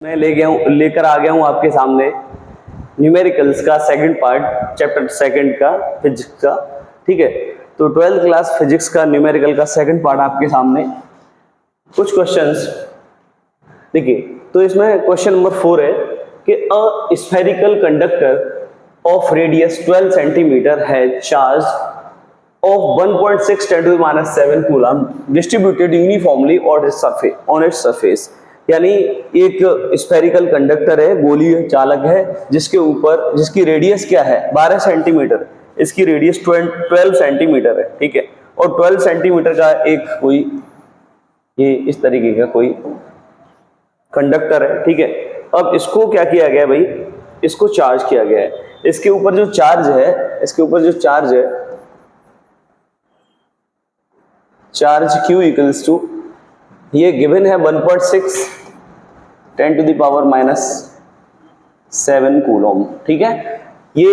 मैं लेकर आ गया हूँ आपके सामने न्यूमेरिकल्स का सेकंड पार्ट, चैप्टर सेकंड का फिजिक्स का। ठीक है, तो 12th क्लास फिजिक्स का न्यूमेरिकल का सेकंड पार्ट आपके सामने। कुछ क्वेश्चंस देखिए, तो इसमें क्वेश्चन नंबर 4 है कि a spherical conductor of radius 12 centimetre has charge of 1.6 10 to the minus 7 coulomb distributed uniformly on its surface. यानी एक स्फेरिकल कंडक्टर है, गोलीय चालक है, जिसकी रेडियस क्या है 12 सेंटीमीटर, इसकी रेडियस 12 सेंटीमीटर है। ठीक है, और 12 सेंटीमीटर का एक कोई ये इस तरीके का कोई कंडक्टर है। ठीक है, अब इसको क्या किया गया भाई, इसको चार्ज किया गया है। इसके ऊपर जो चार्ज है चार्ज Q इक्वल्स टू, ये गिवन है 1.6 10 to the power minus 7 coulomb. ठीक है, ये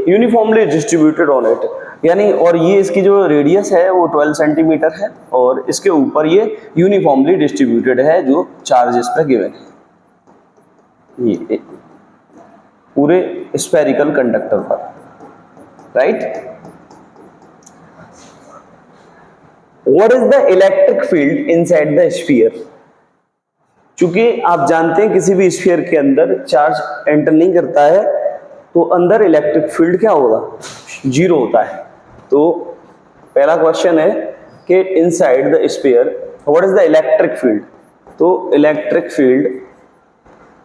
यूनिफॉर्मली डिस्ट्रीब्यूटेड ऑन इट, यानी और ये इसकी जो रेडियस है वो 12 सेंटीमीटर है और इसके ऊपर ये यूनिफॉर्मली डिस्ट्रीब्यूटेड है जो चार्ज इस पर गिवन है ये पूरे स्फेरिकल कंडक्टर पर। Right, What is the electric field inside the sphere? चूंकि आप जानते हैं किसी भी स्फीयर के अंदर चार्ज एंटर नहीं करता है तो अंदर इलेक्ट्रिक फील्ड क्या होगा, जीरो होता है। तो पहला क्वेश्चन है कि inside the sphere what is the electric field. तो इलेक्ट्रिक फील्ड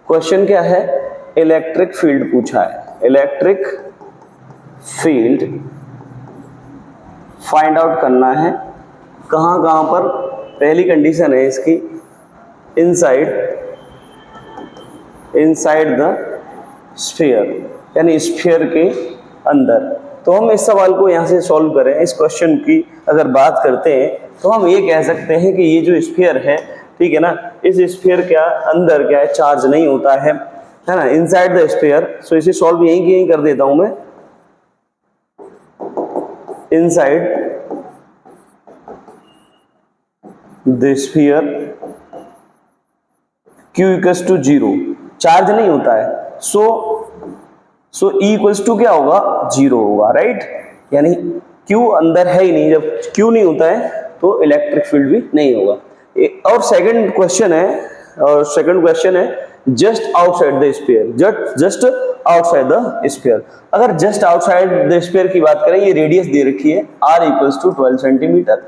क्वेश्चन क्या है, इलेक्ट्रिक फील्ड पूछा है। इलेक्ट्रिक फील्ड फाइंड आउट करना है कहाँ पर। पहली कंडीशन है इसकी इनसाइड द स्फीयर, यानी स्फीयर के अंदर। तो हम इस सवाल को यहाँ से सॉल्व करें, इस क्वेश्चन की अगर बात करते हैं तो हम ये कह सकते हैं कि ये जो स्फीयर है, ठीक है ना, इस स्फीयर के अंदर क्या है, चार्ज नहीं होता है ना, इनसाइड द स्फीयर। सो इसे सॉल्व यहीं कर देता हूं मैं। Inside the sphere Q equals to 0, charge नहीं होता है। सो E इक्वल्स टू क्या होगा, 0 होगा। राइट, यानी Q अंदर है ही नहीं, जब Q नहीं होता है तो इलेक्ट्रिक फील्ड भी नहीं होगा। और सेकंड क्वेश्चन है just outside the sphere, just outside the sphere. अगर जस्ट आउटसाइड द स्फीयर की बात करें, ये रेडियस दे रखी है R equals to 12 centimetre.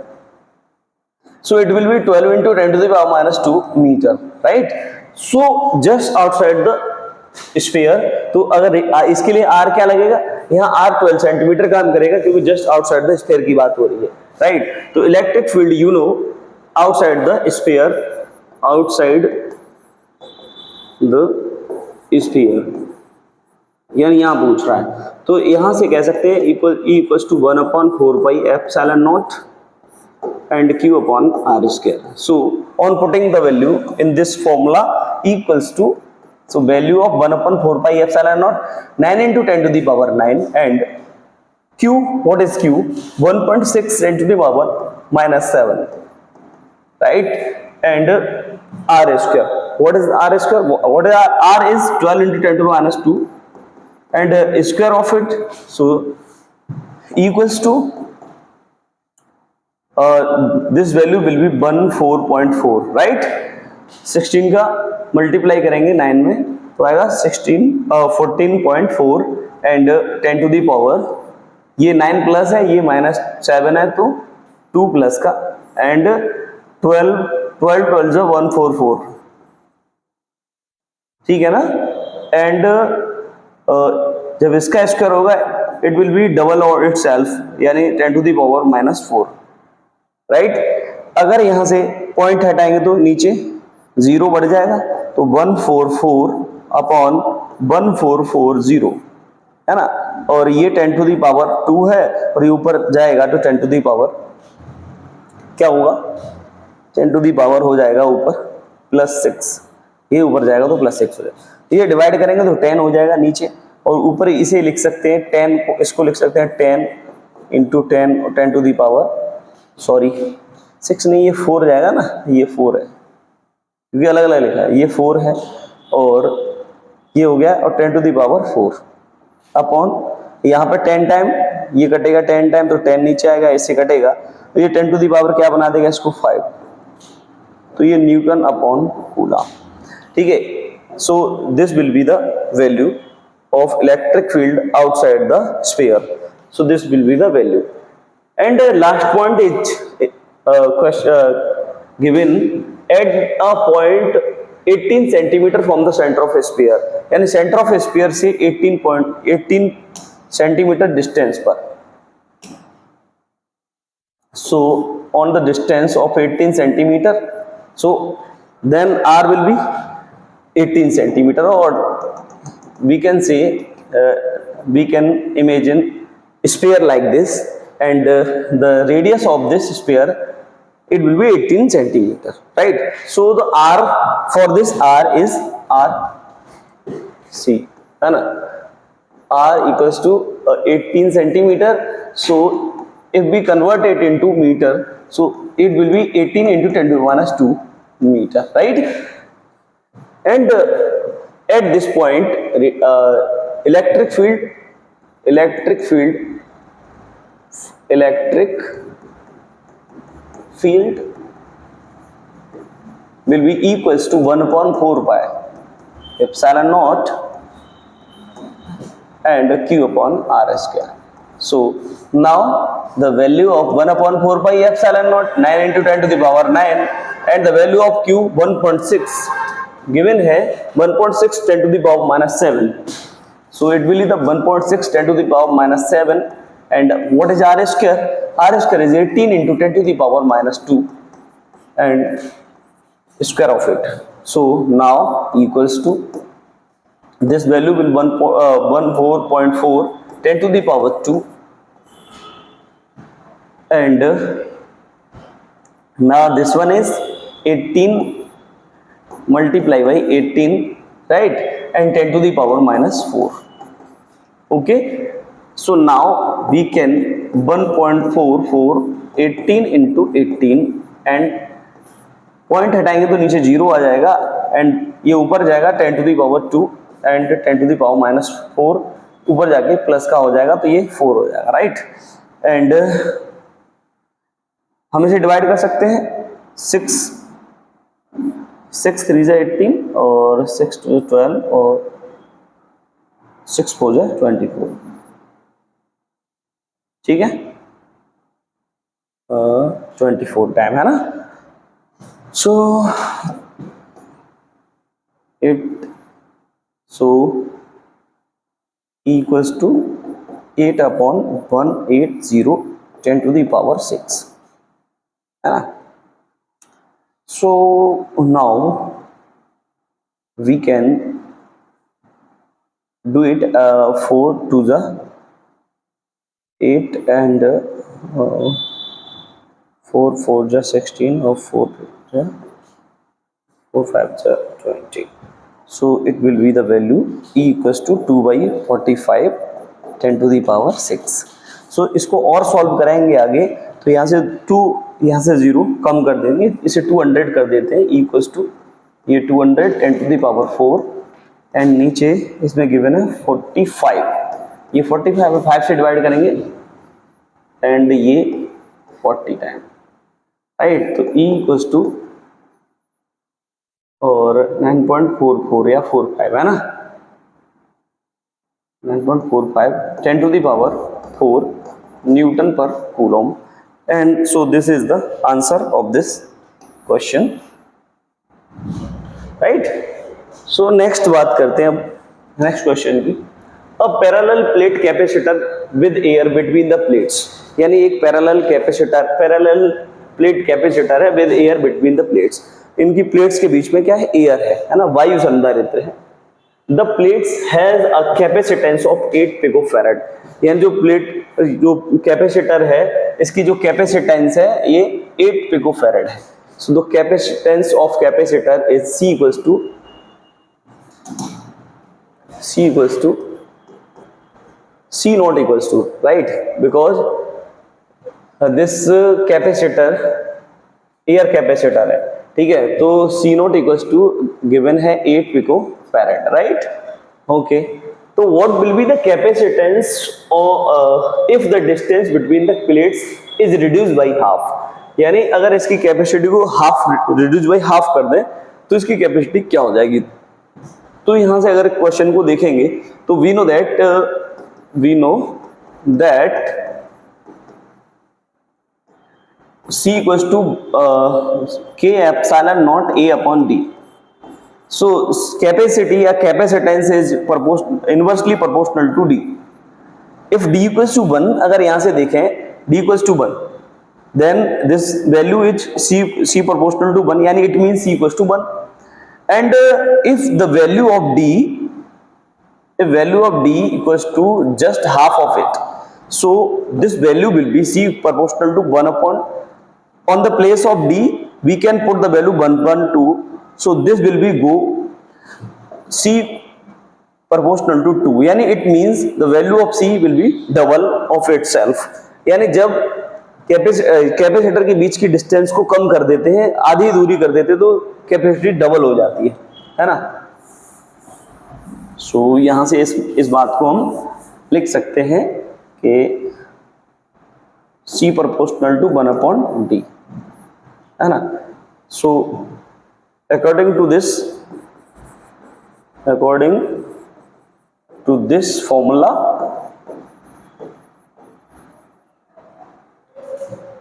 So it will be 12 into 10 to the power minus 2 meter, right? So just outside the sphere, तो अगर इसके लिए R क्या लगेगा, यहाँ R 12 सेंटीमीटर काम करेगा क्योंकि जस्ट आउटसाइड द स्फीयर की बात हो रही है। राइट, तो electric field you know outside the sphere, यानी यहाँ पूछ रहा है, तो यहाँ से कह सकते हैं equal to 1/4 pi epsilon naught and Q upon R square. So on putting the value in this formula equals to, so value of 1/4 pi epsilon naught 9 into 10 to the power 9 and Q, what is Q, 1.6 10 to the power minus 7, right, and R square, what is R square, what is R is 12 into 10 to the minus 2 and square of it, so equals to this value will be 14.4, right। 16 का multiply करेंगे 9 में तो आएगा 14.4 and 10 to the power, ये 9 plus है, ये minus 7 है, तो 2 प्लस का एंड 12 जो 144, ठीक है ना। एंड जब इसका स्क्वायर होगा इट विल बी डबल और इट सेल्फ, यानी 10 to the power minus 4। Right, अगर यहां से पॉइंट हटाएंगे तो नीचे 0 बढ़ जाएगा, तो 144 अपॉन 1440 है ना, और ये 10 टू दी पावर 2 है और ये ऊपर जाएगा तो 10 टू दी पावर क्या होगा, 10 टू दी पावर हो जाएगा ऊपर +6, ये ऊपर जाएगा तो +6 हो जाएगा। ये डिवाइड करेंगे तो 10 हो जाएगा नीचे, और ऊपर इसे लिख सकते हैं 10 को, इसको लिख सकते हैं 10 इंटू 10 और 10 टू दी पावर, सॉरी 6 नहीं, ये 4 जाएगा ना, ये 4 है क्योंकि अलग अलग लिखा है, ये 4 है और ये हो गया, और 10 टू द पावर 4 अपॉन यहाँ पे 10 टाइम ये कटेगा, 10 टाइम तो 10 नीचे आएगा, इससे कटेगा तो ये 10 टू द पावर क्या बना देगा इसको 5, तो ये न्यूटन अपॉन कूलम। ठीक है, सो this will be the value of electric field outside the sphere, so this will be the value. And last point is given at a point 18 centimeter from the center of a sphere, यानी center of a sphere से 18 centimeter distance पर, so on the distance of 18 centimeter, so then r will be 18 centimeter, or we can say we can imagine a sphere like this, and the radius of this sphere it will be 18 centimeter, right? So the r for this r is r c, है ना, r equals to 18 centimeter. So if we convert it into meter, so it will be 18 into 10 to the minus 2 meter, right? And at this point electric field will be equals to 1 upon 4 pi epsilon naught and q upon r square. So now the value of 1 upon 4 pi epsilon naught 9 into 10 to the power 9, and the value of q 1.6 given है 1.6 10 to the power minus 7, so it will be the 1.6 10 to the power minus 7, and what is r square? R square is 18 into 10 to the power minus 2 and square of it. So now equals to this value will 14.4 10 to the power 2, and now this one is 18 multiply by 18, right, and 10 to the power minus 4. Okay, so now we can 1.44 18 into 18, and point हटाएंगे तो नीचे 0 आ जाएगा, and ये ऊपर जाएगा 10 to the power 2 and 10 to the power minus 4, ऊपर जाके plus का हो जाएगा तो ये 4 हो जाएगा, राइट? एंड हम इसे डिवाइड कर सकते हैं, 6 3 जा 18 और 6 2 12 और 6 4 जा 24, ठीक है, 24 टाइम है ना। So it equals to 8 upon 180 10 to the power 6, है ना। So now we can do it 4 to the 8 and 4 4 ja 16 or 4 ja 4 5 ja 20. So it will be the value E equals to 2 by 45 10 to the power 6. So इसको और solve कराएंगे आगे, तो यहाँ से 2 यहाँ से 0 कम कर देंगे, इसे 200 कर देते हैं, इक्वल्स टू ये 200 10 टू द पावर 4, एंड नीचे इसमें गिवन है 45, ये 45 है 5 से डिवाइड करेंगे एंड ये 40 टाइम, राइट। तो E इक्वल्स टू और 9.44 या 45 है ना, 9.45 10 टू द पावर 4 न्यूटन पर coulomb, and so this is the answer of this question, right? So next बात करते हैं अब next question की, a parallel plate capacitor with air between the plates, यानी एक parallel plate capacitor है with air between the plates, इनकी plates के बीच में क्या है, एयर है ना, वायु संधारित्र है। The plates has a capacitance of 8 picofarad, यानी जो कैपेसिटर है इसकी जो कैपेसिटेंस है ये 8 पिकोफैरेड है। So the capacitance of capacitor is C equals to C not equals to, right, because this capacitor air capacitor है, ठीक है, तो C not equals to given है 8 pico farad, right? Okay, so what will be the capacitance or if the distance between the plates is reduced by half, यानी अगर इसकी capacity को half reduce by half कर दें तो इसकी capacity क्या हो जाएगी। तो यहां से अगर क्वेश्चन को देखेंगे तो we know that C equals to K epsilon naught A upon D. So capacity या capacitance is inversely proportional to D. If D equals to 1, अगर यहाँ से देखें D equals to 1, then this value is C proportional to 1, यानी it means C equals to 1. And if the value of D equals to just half of it, so this value will be C proportional to 1 upon, on the place of D we can put the value 1 1 2, so this will be go C proportional to 2, यानी it means the value of C will be double of itself, यानी जब capacitor के बीच की distance को कम कर देते हैं, आधी दूरी कर देते हैं, तो कैपेसिटी डबल हो जाती है ना। सो यहां से इस बात को हम लिख सकते हैं कि C proportional to 1 upon D, है ना। सो according to this formula,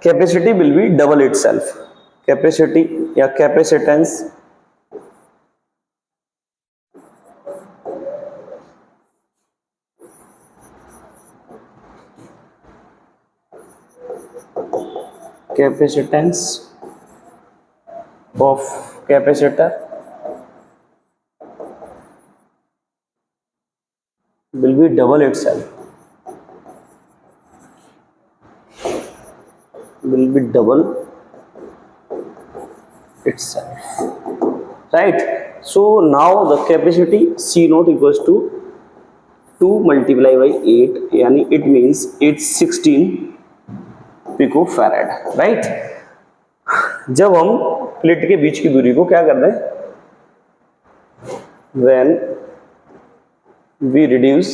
capacity will be double itself. Capacity या capacitance of capacitor will be double itself, right? So now the capacity C naught equals to 2 multiplied by 8, यानी it means 816 picofarad, right? जब हम plate के बीच की दूरी को क्या कर दें, when we reduce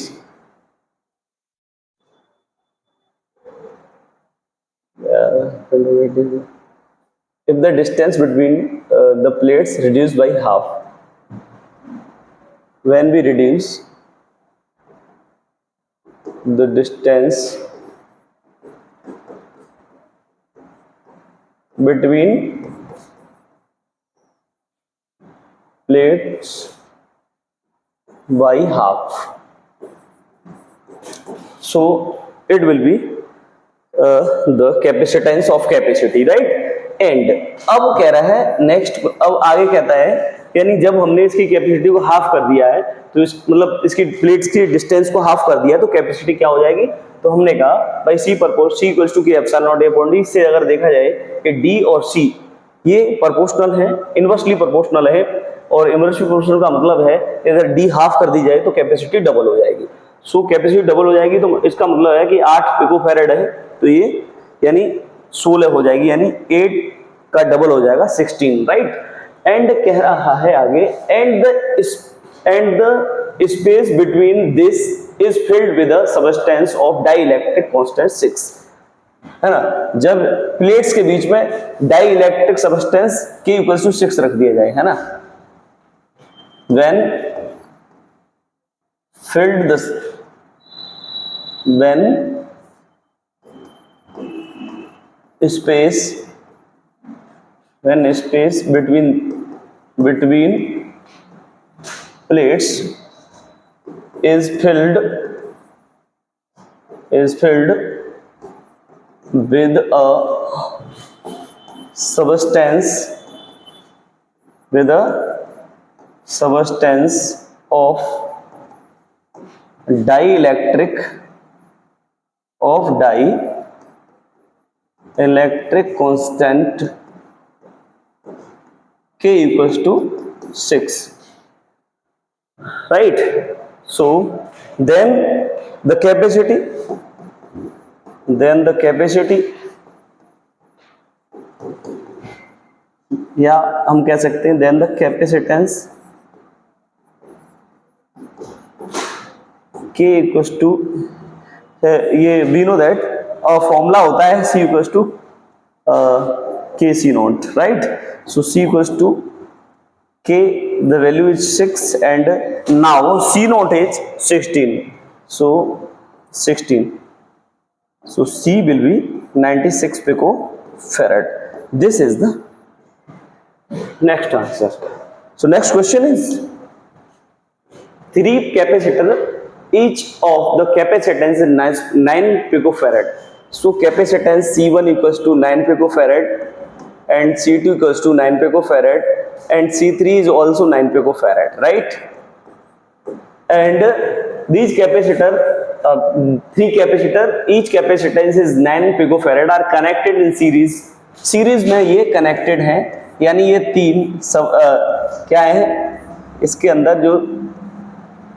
if the distance between the plates reduced by half, when we reduce the distance between plates by half, so it will be the capacitance of capacity, right? And अब कह रहा है next, अब आगे कहता है यानी जब हमने इसकी कैपेसिटी को हाफ कर दिया है, तो इस मतलब इसकी प्लेट्स की डिस्टेंस को हाफ कर दिया, तो कैपेसिटी क्या हो जाएगी। तो हमने कहा भाई C equals to K epsilon naught A upon D। इससे अगर देखा जाए कि D और C ये प्रोपोर्शनल है, इनवर्सली प्रोपोर्शनल है, और इनवर्सली प्रोपोर्शनल का मतलब है अगर D हाफ कर दी जाए तो कैपेसिटी डबल हो जाएगी। सो कैपेसिटी डबल हो जाएगी तो इसका मतलब है कि 8 पिकोफैरेड है, तो ये यानी 16 हो जाएगी, यानी 8 का डबल हो जाएगा 16, राइट। एंड कह रहा है आगे, and the space between this is filled with a substance of dielectric constant 6, है ना। जब प्लेट्स के बीच में dielectric substance K equals to 6 रख दिया जाए, है ना, when filled the space between plates is filled with a substance of dielectric constant K equals to 6, right? So then the capacity या हम कह सकते हैं then the capacitance K equals to, ये वी नो दैट फॉर्मूला होता है C equals to K C naught, right? So C equals to K, the value is 6 and now C naught is 16, so 16, so C will be 96 picofarad. This is the next answer. So next question is 3 capacitor, each of the capacitance is 9 picofarad. So capacitance C1 equals to 9 picofarad and C2 equals to 9 picofarad and C3 is also 9 picofarad, right? And these capacitor, 3 capacitor, each capacitance is 9 picofarad are connected in series. Series में ये connected हैं, यानी ये तीन सब क्या है, इसके अंदर जो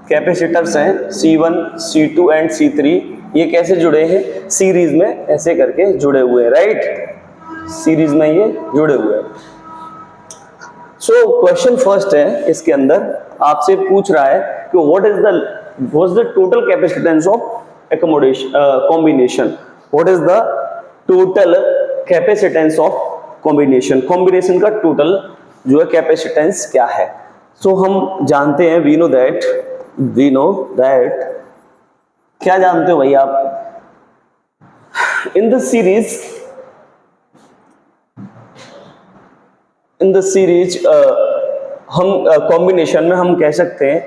कैपेसिटर्स हैं C1, C2 एंड C3, ये कैसे जुड़े हैं? सीरीज में ऐसे करके जुड़े हुए हैं, राइट? सीरीज में ये जुड़े हुए हैं। सो क्वेश्चन फर्स्ट है, इसके अंदर आपसे पूछ रहा है कि what is the total capacitance of accommodation combination, what is the total capacitance of combination, combination का टोटल जो है कैपेसिटेंस क्या है? सो हम जानते हैं, वी नो दैट, क्या जानते हो भाई आप? इन द सीरीज हम कॉम्बिनेशन में हम कह सकते हैं,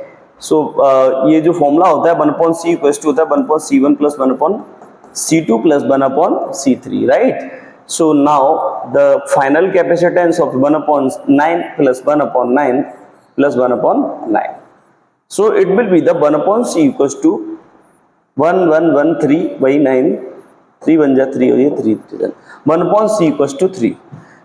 ये जो फॉर्मूला होता है 1/c इक्वल्स टू होता है 1/c1 plus 1/c2 plus 1/c3, right? So now the final capacitance of 1/9 plus 1/9 plus 1/9, so it will be the 1/c equals to 1/1 वही 9, 3 1 जा 3 और ये 3 1/c इक्वल्स टू 3,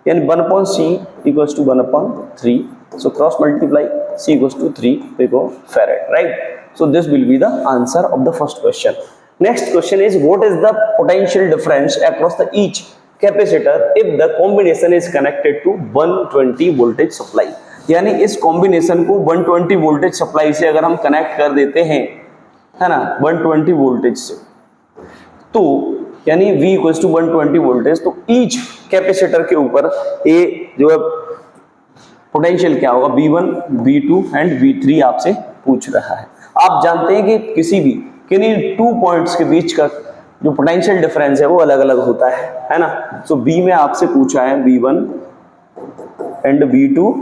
यानी 1/c equals to 1/3, so cross multiply C equals to 3 picofarad, right? So this will be the answer of the first question. Next question is what is the potential difference across the each capacitor if the combination is connected to 120 voltage supply, यानी इस combination को 120 voltage supply से अगर हम connect कर देते हैं, है ना, 120 voltage से, तो यानी V इक्वल्स टू 120 वोल्टेज, तो ईच कैपेसिटर के ऊपर ए जो है पोटेंशियल क्या होगा, V1, V2 एंड V3 आपसे पूछ रहा है। आप जानते हैं कि किन्हीं 2 पॉइंट्स के बीच का जो पोटेंशियल डिफरेंस है वो अलग अलग होता है ना? सो B में आपसे पूछा है V1 and V2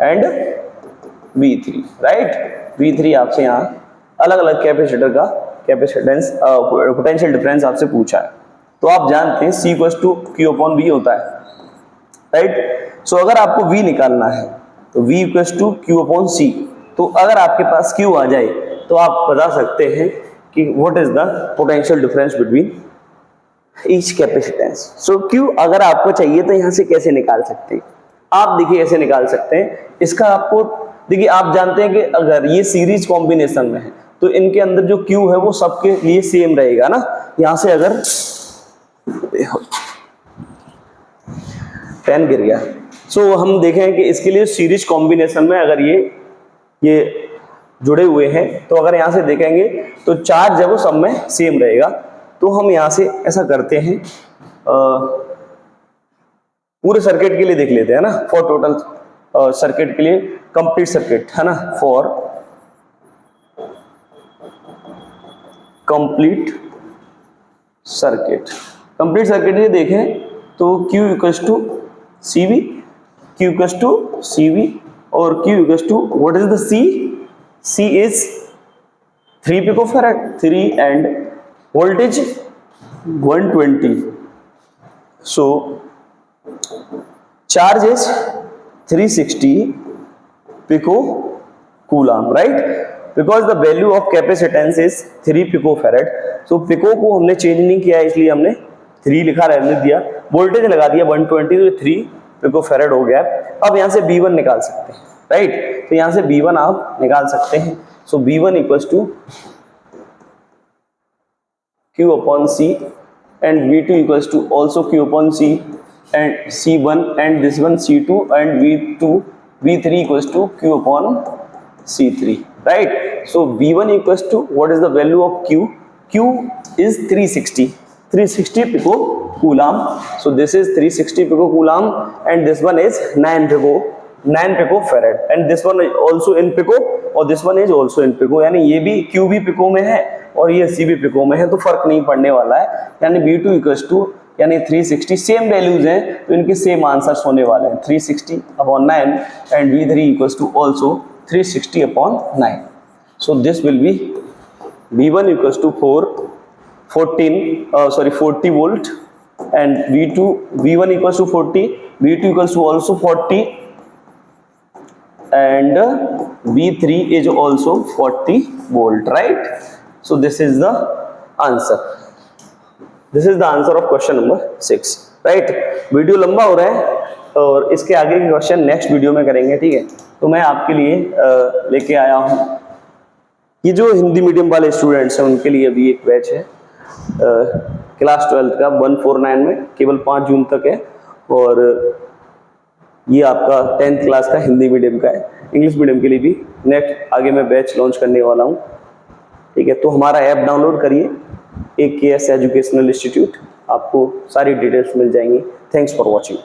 and V3, right? V3 आपसे यहाँ अलग अलग कैपेसिटर का कैपेसिटेंस पोटेंशियल डिफरेंस आपसे पूछा है। तो आप जानते हैं C इक्वल्स टू Q/V होता है, राइट? सो अगर आपको V निकालना है तो V इक्वल्स टू Q/C, तो अगर आपके पास Q आ जाए तो आप बता सकते हैं कि what is the potential difference between each capacitance. So Q अगर आपको चाहिए तो यहाँ से कैसे निकाल सकते हैं आप? देखिए ऐसे निकाल सकते हैं, इसका आपको देखिए, आप जानते हैं कि अगर ये सीरीज कॉम्बिनेशन में है तो इनके अंदर जो Q है वो सबके लिए सेम रहेगा ना। यहां से अगर पेन गिर गया, सो हम देखें कि इसके लिए सीरीज कॉम्बिनेशन में अगर ये जुड़े हुए हैं, तो अगर यहां से देखेंगे तो चार्ज है वो सब में सेम रहेगा। तो हम यहां से ऐसा करते हैं, पूरे सर्किट के लिए देख लेते हैं ना, फॉर टोटल सर्किट के लिए, कंप्लीट सर्किट है ना, फॉर कंप्लीट सर्किट ये देखें तो Q equals to CV, Q equals to CV और Q equals to what is the C is 3 picofarad, 3 and voltage 120, so charge is 360 pico coulomb, right? Because the value of capacitance is 3 picofarad, so pico को हमने change नहीं किया इसलिए हमने 3 लिखा रहने दिया, वोल्टेज लगा दिया 120, तो 3 पिकोफैराड हो गया। अब यहां से B1 निकाल सकते हैं, राइट? तो यहां से B1 आप निकाल सकते हैं। So B1 equals to Q/C and V2 equals to also Q/C and C1 and this one C2 and V3 equals to Q/C3, right? So V1 equals to, what is the value of Q? Q is 360 picocoulomb. So this is 360 picocoulomb and this one is 9 picofarad and this one is also in pico और this one is also in pico, यानी ये भी Q भी pico में है और ये C भी पिको में है, तो फर्क नहीं पड़ने वाला है। यानी V2 इक्वल्स टू यानी 360, सेम वैल्यूज हैं तो इनके सेम आंसर्स होने वाले हैं, 360/9 and V3 equals to also 360/9। So this will be V1 equals to 40 volt and V1 equals to 40, V2 equals to also 40 and V3 is also 40 volt, right? So this is the answer. This is the answer of question number 6, right? Video लंबा हो रहा है और इसके आगे के question next video में करेंगे, ठीक है? तो मैं आपके लिए लेके आया हूँ, ये जो हिंदी मीडियम वाले स्टूडेंट्स हैं उनके लिए भी एक बैच है क्लास 12 का 149 में, केवल 5 जून तक है और ये आपका 10th क्लास का हिंदी मीडियम का है। इंग्लिश मीडियम के लिए भी नेक्स्ट आगे मैं बैच लॉन्च करने वाला हूँ, ठीक है? तो हमारा ऐप डाउनलोड करिए, AKS एजुकेशनल इंस्टीट्यूट, आपको सारी डिटेल्स मिल जाएंगी। Thanks for watching.